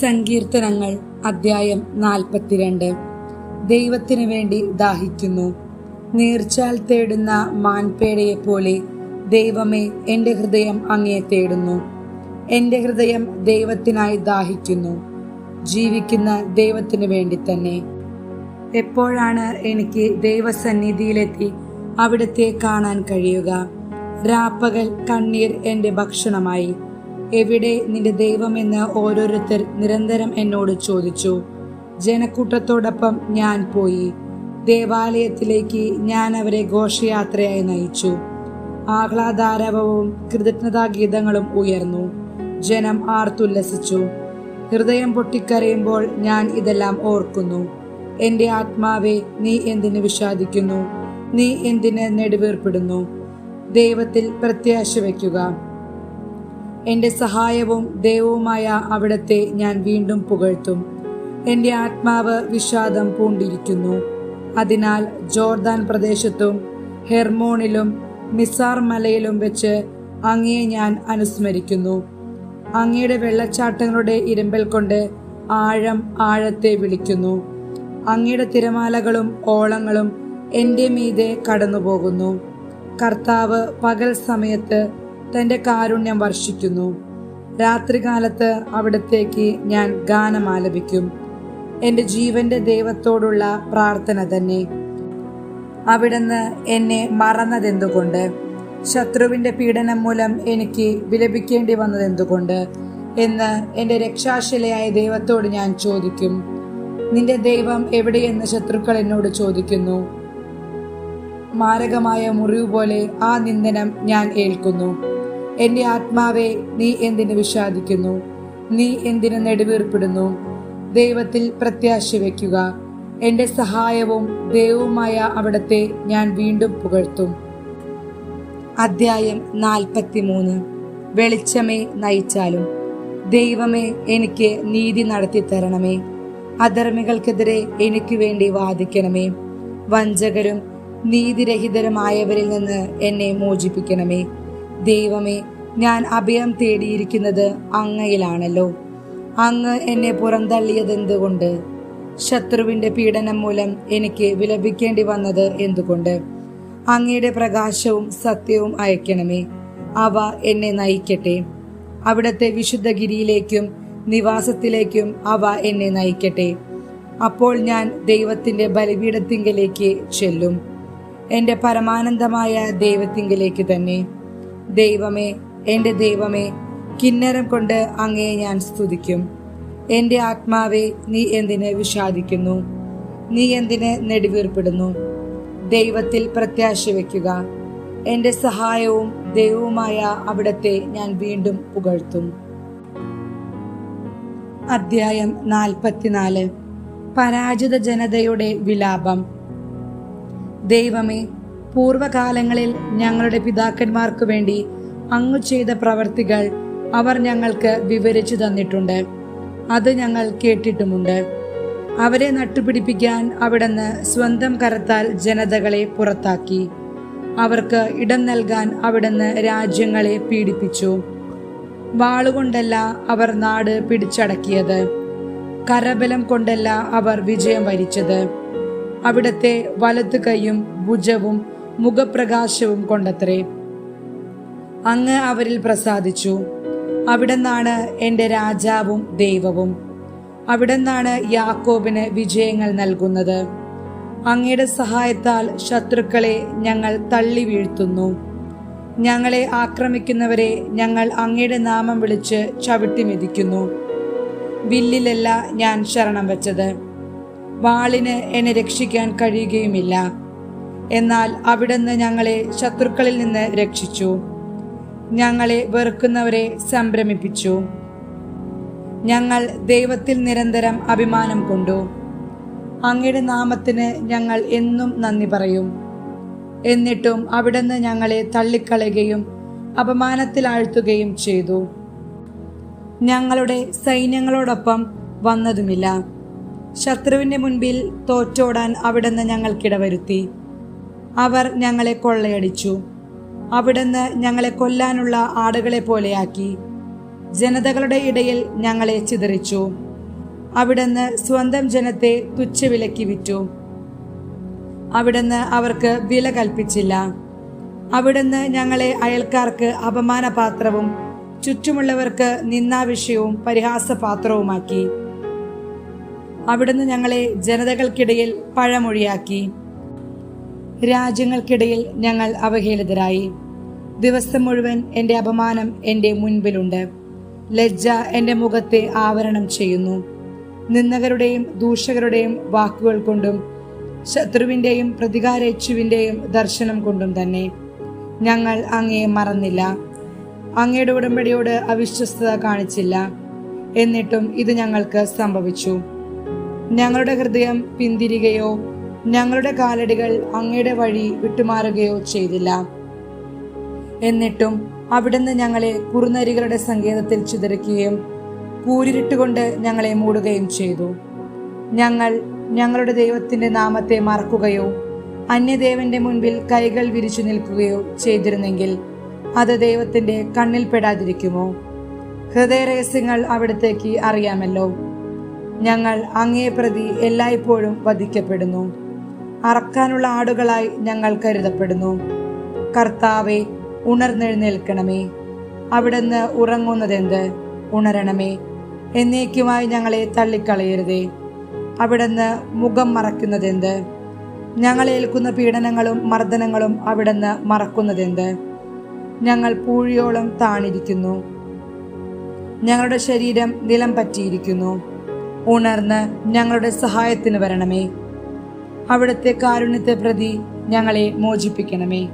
സങ്കീർത്തനങ്ങൾ അദ്ധ്യായം 42. ദൈവത്തിനു വേണ്ടി ദാഹിക്കുന്നു. നീർച്ചാൽ തേടുന്ന മാൻപേടയെ പോലെ ദൈവമേ, എൻ്റെ ഹൃദയം അങ്ങയെ തേടുന്നു. എൻ്റെ ഹൃദയം ദൈവത്തിനായി ദാഹിക്കുന്നു, ജീവിക്കുന്ന ദൈവത്തിനു വേണ്ടി തന്നെ. എപ്പോഴാണ് എനിക്ക് ദൈവസന്നിധിയിലെത്തി അവിടുത്തെ കാണാൻ കഴിയുക? രാപ്പകൽ കണ്ണീർ എൻ്റെ ഭക്ഷണമായി. എവിടെ നിന്റെ ദൈവമെന്ന് ഓരോരുത്തർ നിരന്തരം എന്നോട് ചോദിച്ചു. ജനക്കൂട്ടത്തോടൊപ്പം ഞാൻ പോയി. ദേവാലയത്തിലേക്ക് ഞാൻ അവരെ ഘോഷയാത്രയായി നയിച്ചു. ആഹ്ലാദാരവവും കൃതജ്ഞതാഗീതങ്ങളും ഉയർന്നു. ജനം ആർത്തുല്ലസിച്ചു. ഹൃദയം പൊട്ടിക്കരയുമ്പോൾ ഞാൻ ഇതെല്ലാം ഓർക്കുന്നു. എൻ്റെ ആത്മാവെ, നീ എന്തിന് വിഷാദിക്കുന്നു? നീ എന്തിന് നെടുവീർപ്പിടുന്നു? ദൈവത്തിൽ പ്രത്യാശ വയ്ക്കുക. എൻ്റെ സഹായവും ദൈവവുമായ അവിടത്തെ ഞാൻ വീണ്ടും പുകഴ്ത്തും. എൻ്റെ ആത്മാവ് വിഷാദം പൂണ്ടിരിക്കുന്നു. അതിനാൽ ജോർദാൻ പ്രദേശത്തും ഹെർമോണിലും മിസാർ മലയിലും വെച്ച് അങ്ങയെ ഞാൻ അനുസ്മരിക്കുന്നു. അങ്ങയുടെ വെള്ളച്ചാട്ടങ്ങളുടെ ഇരമ്പൽ കൊണ്ട് ആഴം ആഴത്തെ വിളിക്കുന്നു. അങ്ങയുടെ തിരമാലകളും ഓളങ്ങളും എൻ്റെ മീതെ കടന്നുപോകുന്നു. കർത്താവ് പകൽ സമയത്ത് തൻ്റെ കാരുണ്യം വർഷിക്കുന്നു. രാത്രികാലത്ത് അവിടത്തേക്ക് ഞാൻ ഗാനം ആലപിക്കും. എൻ്റെ ജീവന്റെ ദൈവത്തോടുള്ള പ്രാർത്ഥന തന്നെ. അവിടുന്ന് എന്നെ മറന്നതെന്തുകൊണ്ട്? ശത്രുവിൻ്റെ പീഡനം മൂലം എനിക്ക് വിലപിക്കേണ്ടി വന്നതെന്തുകൊണ്ട് എന്ന് എൻ്റെ രക്ഷാശിലയായ ദൈവത്തോട് ഞാൻ ചോദിക്കും. നിന്റെ ദൈവം എവിടെയെന്ന് ശത്രുക്കൾ എന്നോട് ചോദിക്കുന്നു. മാരകമായ മുറിവ് പോലെ ആ നിന്ദനം ഞാൻ ഏൽക്കുന്നു. എൻ്റെ ആത്മാവെ, നീ എന്തിന് വിഷാദിക്കുന്നു? നീ എന്തിന് നെടുവീർപ്പിടുന്നു? ദൈവത്തിൽ പ്രത്യാശ വയ്ക്കുക. എൻ്റെ സഹായവും ദൈവവുമായ അവിടത്തെ ഞാൻ വീണ്ടും പുകഴ്ത്തും. അദ്ധ്യായം 43. വെളിച്ചമേ, നയിച്ചാലും. ദൈവമേ, എനിക്ക് നീതി നടത്തി തരണമേ. അധർമ്മികൾക്കെതിരെ എനിക്ക് വേണ്ടി വാദിക്കണമേ. വഞ്ചകരും നീതിരഹിതരുമായവരിൽ നിന്ന് എന്നെ മോചിപ്പിക്കണമേ. ദൈവമേ, ഞാൻ അഭയം തേടിയിരിക്കുന്നത് അങ്ങയിലാണല്ലോ. അങ്ങ് എന്നെ പുറന്തള്ളിയതെന്തുകൊണ്ട്? ശത്രുവിൻ്റെ പീഡനം മൂലം എനിക്ക് വിലപിക്കേണ്ടി വന്നത് എന്തുകൊണ്ട്? അങ്ങയുടെ പ്രകാശവും സത്യവും അയക്കണമേ. അവ എന്നെ നയിക്കട്ടെ. അവിടുത്തെ വിശുദ്ധഗിരിയിലേക്കും നിവാസത്തിലേക്കും അവ എന്നെ നയിക്കട്ടെ. അപ്പോൾ ഞാൻ ദൈവത്തിൻ്റെ ബലിപീഠത്തിങ്കലേക്ക് ചെല്ലും, എൻ്റെ പരമാനന്ദമായ ദൈവത്തിങ്കലേക്ക് തന്നെ. ദൈവമേ, എൻ്റെ ദൈവമേ, കിന്നരം കൊണ്ട് അങ്ങയെ ഞാൻ സ്തുതിക്കും. എൻ്റെ ആത്മാവെ, നീ എന്തിന് വിഷാദിക്കുന്നു? നീ എന്തിന് നെടുവീർപ്പിടുന്നു? ദൈവത്തിൽ പ്രത്യാശ വയ്ക്കുക. എൻ്റെ സഹായവും ദൈവവുമായ അവിടത്തെ ഞാൻ വീണ്ടും പുകഴ്ത്തും. അദ്ധ്യായം 44. പരാജിത ജനതയുടെ വിലാപം. ദൈവമേ, പൂർവകാലങ്ങളിൽ ഞങ്ങളുടെ പിതാക്കന്മാർക്കു വേണ്ടി അങ്ങ് ചെയ്ത പ്രവർത്തികൾ അവർ ഞങ്ങൾക്ക് വിവരിച്ചു തന്നിട്ടുണ്ട്. അത് ഞങ്ങൾ കേട്ടിട്ടുമുണ്ട്. അവരെ നട്ടുപിടിപ്പിക്കാൻ അവിടുന്ന് സ്വന്തം കരത്താൽ ജനതകളെ പുറത്താക്കി. അവർക്ക് ഇടം നൽകാൻ അവിടുന്ന് രാജ്യങ്ങളെ പീഡിപ്പിച്ചു. വാളുകൊണ്ടല്ല അവർ നാട് പിടിച്ചടക്കിയത്, കരബലം കൊണ്ടല്ല അവർ വിജയം വരിച്ചത്. അവിടുത്തെ വലതു കൈയും ഭുജവും മുഖപ്രകാശവും കൊണ്ടത്രേ. അങ്ങ് അവരിൽ പ്രസാദിച്ചു. അവിടുന്നാണ് എൻ്റെ രാജാവും ദൈവവും. അവിടുന്നാണ് യാക്കോബിന് വിജയങ്ങൾ നൽകുന്നത്. അങ്ങയുടെ സഹായത്താൽ ശത്രുക്കളെ ഞങ്ങൾ തള്ളി വീഴ്ത്തുന്നു. ഞങ്ങളെ ആക്രമിക്കുന്നവരെ ഞങ്ങൾ അങ്ങയുടെ നാമം വിളിച്ച് ചവിട്ടി മെതിക്കുന്നു. വില്ലിലല്ല ഞാൻ ശരണം വച്ചത്, വാളിന് എന്നെ രക്ഷിക്കാൻ കഴിയുകയുമില്ല. എന്നാൽ അവിടുന്ന് ഞങ്ങളെ ശത്രുക്കളിൽ നിന്ന് രക്ഷിച്ചു. ഞങ്ങളെ വെറുക്കുന്നവരെ സംഭ്രമിപ്പിച്ചു. ഞങ്ങൾ ദൈവത്തിൽ നിരന്തരം അഭിമാനം കൊണ്ടു. അങ്ങയുടെ നാമത്തിന് ഞങ്ങൾ എന്നും നന്ദി പറയും. എന്നിട്ടും അവിടുന്ന് ഞങ്ങളെ തള്ളിക്കളയുകയും അപമാനത്തിലാഴ്ത്തുകയും ചെയ്തു. ഞങ്ങളുടെ സൈന്യങ്ങളോടൊപ്പം വന്നതുമില്ല. ശത്രുവിൻ്റെ മുൻപിൽ തോറ്റോടാൻ അവിടുന്ന് ഞങ്ങൾക്കിടവരുത്തി. അവർ ഞങ്ങളെ കൊള്ളയടിച്ചു. അവിടുന്ന് ഞങ്ങളെ കൊല്ലാനുള്ള ആടുകളെ പോലെയാക്കി. ജനതകളുടെ ഇടയിൽ ഞങ്ങളെ ചിതറിച്ചു. അവിടുന്ന് സ്വന്തം ജനത്തെ തുച്ഛവിലയ്ക്ക് വിറ്റു. അവിടുന്ന് അവർക്ക് വില കൽപ്പിച്ചില്ല. അവിടുന്ന് ഞങ്ങളെ അയൽക്കാർക്ക് അപമാനപാത്രവും ചുറ്റുമുള്ളവർക്ക് നിന്ദാവിഷയവും പരിഹാസപാത്രവുമാക്കി. അവിടുന്ന് ഞങ്ങളെ ജനതകൾക്കിടയിൽ പഴമൊഴിയാക്കി. രാജ്യങ്ങൾക്കിടയിൽ ഞങ്ങൾ അവഹേളിതരായി. ദിവസം മുഴുവൻ എൻ്റെ അപമാനം എൻ്റെ മുൻപിലുണ്ട്. ലജ്ജ എൻ്റെ മുഖത്തെ ആവരണം ചെയ്യുന്നു. നിന്ദകരുടെയും ദൂഷകരുടെയും വാക്കുകൾ കൊണ്ടും ശത്രുവിൻ്റെയും പ്രതികാരേച്ഛുവിൻ്റെയും ദർശനം കൊണ്ടും തന്നെ ഞങ്ങൾ അങ്ങയെ മറന്നില്ല. അങ്ങയുടെ ഉടമ്പടിയോട് അവിശ്വസ്തത കാണിച്ചില്ല. എന്നിട്ടും ഇത് ഞങ്ങൾക്ക് സംഭവിച്ചു. ഞങ്ങളുടെ ഹൃദയം പിന്തിരികയോ ഞങ്ങളുടെ കാലടികൾ അങ്ങയുടെ വഴി വിട്ടുമാറുകയോ ചെയ്തില്ല. എന്നിട്ടും അവിടുന്ന് ഞങ്ങളെ കുറുനരികളുടെ സങ്കേതത്തിൽ ചിതറിക്കുകയും കൂരിരുട്ടുകൊണ്ട് ഞങ്ങളെ മൂടുകയും ചെയ്തു. ഞങ്ങൾ ഞങ്ങളുടെ ദൈവത്തിന്റെ നാമത്തെ മറക്കുകയോ അന്യദേവന്റെ മുൻപിൽ കൈകൾ വിരിച്ചു നിൽക്കുകയോ ചെയ്തിരുന്നെങ്കിൽ അത് ദൈവത്തിന്റെ കണ്ണിൽ പെടാതിരിക്കുമോ? ഹൃദയരഹസ്യങ്ങൾ അവിടത്തേക്ക് അറിയാമല്ലോ. ഞങ്ങൾ അങ്ങയെ പ്രതി എല്ലായ്പ്പോഴും വധിക്കപ്പെടുന്നു. അറക്കാനുള്ള ആടുകളായി ഞങ്ങൾ കരുതപ്പെടുന്നു. കർത്താവെ, ഉണർന്നെഴുന്നേൽക്കണമേ. അവിടുന്ന് ഉറങ്ങുന്നതെന്ത്? ഉണരണമേ. എന്നേക്കുമായി ഞങ്ങളെ തള്ളിക്കളയരുതേ. അവിടുന്ന് മുഖം മറയ്ക്കുന്നതെന്ത്? ഞങ്ങളേൽക്കുന്ന പീഡനങ്ങളും മർദ്ദനങ്ങളും അവിടുന്ന് മറക്കുന്നതെന്ത്? ഞങ്ങൾ പൂഴിയോളം താണിരിക്കുന്നു. ഞങ്ങളുടെ ശരീരം നിലം പറ്റിയിരിക്കുന്നു. ഉണർന്ന് ഞങ്ങളുടെ സഹായത്തിന് വരണമേ. അവിടുത്തെ കാരുണ്യത്തെ പ്രതി ഞങ്ങളെ മോചിപ്പിക്കണമേ.